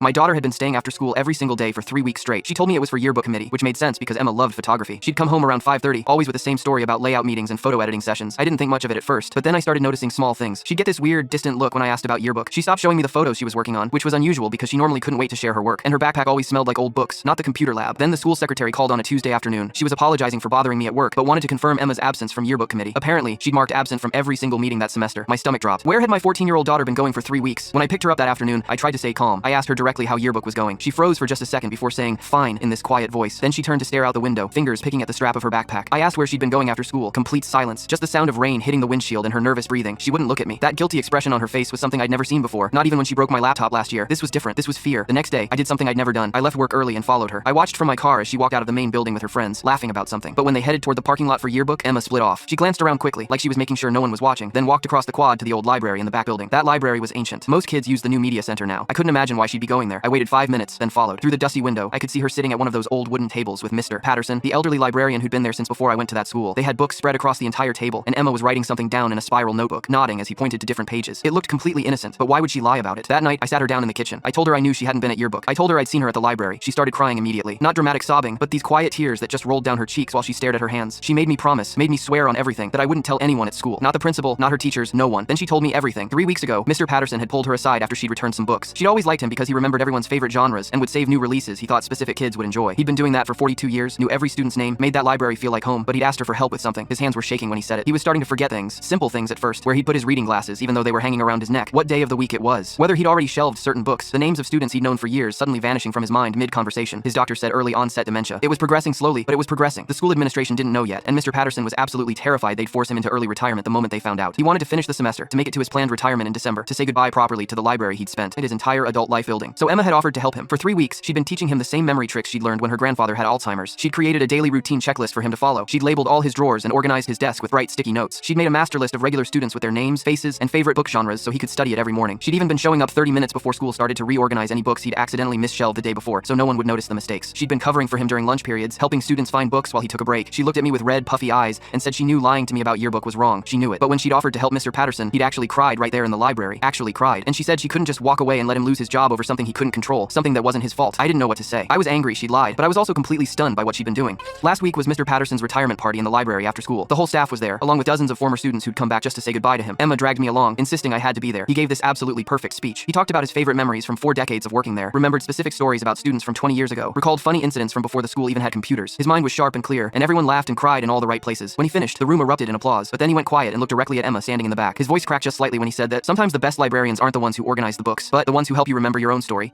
My daughter had been staying after school every single day for 3 weeks straight. She told me it was for yearbook committee, which made sense because Emma loved photography. She'd come home around 5:30, always with the same story about layout meetings and photo editing sessions. I didn't think much of it at first, but then I started noticing small things. She'd get this weird, distant look when I asked about yearbook. She stopped showing me the photos she was working on, which was unusual because she normally couldn't wait to share her work, and her backpack always smelled like old books, not the computer lab. Then the school secretary called on a Tuesday afternoon. She was apologizing for bothering me at work, but wanted to confirm Emma's absence from yearbook committee. Apparently, she'd marked absent from every single meeting that semester. My stomach dropped. Where had my 14-year-old daughter been going for 3 weeks? When I picked her up that afternoon, I tried to stay calm. I asked her directly how yearbook was going. She froze for just a second before saying, "Fine," in this quiet voice. Then she turned to stare out the window, fingers picking at the strap of her backpack. I asked where she'd been going after school. Complete silence. Just the sound of rain hitting the windshield and her nervous breathing. She wouldn't look at me. That guilty expression on her face was something I'd never seen before. Not even when she broke my laptop last year. This was different. This was fear. The next day, I did something I'd never done. I left work early and followed her. I watched from my car as she walked out of the main building with her friends, laughing about something. But when they headed toward the parking lot for yearbook, Emma split off. She glanced around quickly, like she was making sure no one was watching, then walked across the quad to the old library in the back building. That library was ancient. Most kids use the new media center now. I couldn't imagine why she'd be going there. I waited 5 minutes, then followed. Through the dusty window, I could see her sitting at one of those old wooden tables with Mr. Patterson, the elderly librarian who'd been there since before I went to that school. They had books spread across the entire table, and Emma was writing something down in a spiral notebook, nodding as he pointed to different pages. It looked completely innocent, but why would she lie about it? That night, I sat her down in the kitchen. I told her I knew she hadn't been at yearbook. I told her I'd seen her at the library. She started crying immediately. Not dramatic sobbing, but these quiet tears that just rolled down her cheeks while she stared at her hands. She made me promise, made me swear on everything, that I wouldn't tell anyone at school. Not the principal, not her teachers, no one. Then she told me everything. 3 weeks ago, Mr. Patterson had pulled her aside after she'd returned some books. She'd always liked him because he remembered everyone's favorite genres and would save new releases he thought specific kids would enjoy. He'd been doing that for 42 years, knew every student's name, made that library feel like home, but he'd asked her for help with something. His hands were shaking when he said it. He was starting to forget things, simple things at first, where he'd put his reading glasses even though they were hanging around his neck, what day of the week it was, whether he'd already shelved certain books, the names of students he'd known for years suddenly vanishing from his mind mid-conversation. His doctor said early onset dementia. It was progressing slowly, but it was progressing. The school administration didn't know yet, and Mr. Patterson was absolutely terrified they'd force him into early retirement the moment they found out. He wanted to finish the semester, to make it to his planned retirement in December, to say goodbye properly to the library he'd spent his entire adult life building. So Emma had offered to help him. For 3 weeks, she'd been teaching him the same memory tricks she'd learned when her grandfather had Alzheimer's. She'd created a daily routine checklist for him to follow. She'd labeled all his drawers and organized his desk with bright sticky notes. She'd made a master list of regular students with their names, faces, and favorite book genres so he could study it every morning. She'd even been showing up 30 minutes before school started to reorganize any books he'd accidentally misshelved the day before so no one would notice the mistakes. She'd been covering for him during lunch periods, helping students find books while he took a break. She looked at me with red, puffy eyes and said she knew lying to me about yearbook was wrong. She knew it. But when she'd offered to help Mr. Patterson, he'd actually cried right there in the library. Actually cried. And she said she couldn't just walk away and let him lose his job over something he couldn't control, something that wasn't his fault. I didn't know what to say. I was angry she'd lied, but I was also completely stunned by what she'd been doing. Last week was Mr. Patterson's retirement party in the library after school. The whole staff was there, along with dozens of former students who'd come back just to say goodbye to him. Emma dragged me along, insisting I had to be there. He gave this absolutely perfect speech. He talked about his favorite memories from 4 decades of working there, remembered specific stories about students from 20 years ago, recalled funny incidents from before the school even had computers. His mind was sharp and clear, and everyone laughed and cried in all the right places. When he finished, the room erupted in applause, but then he went quiet and looked directly at Emma standing in the back. His voice cracked just slightly when he said that sometimes the best librarians aren't the ones who organize the books, but the ones who help you remember your own story.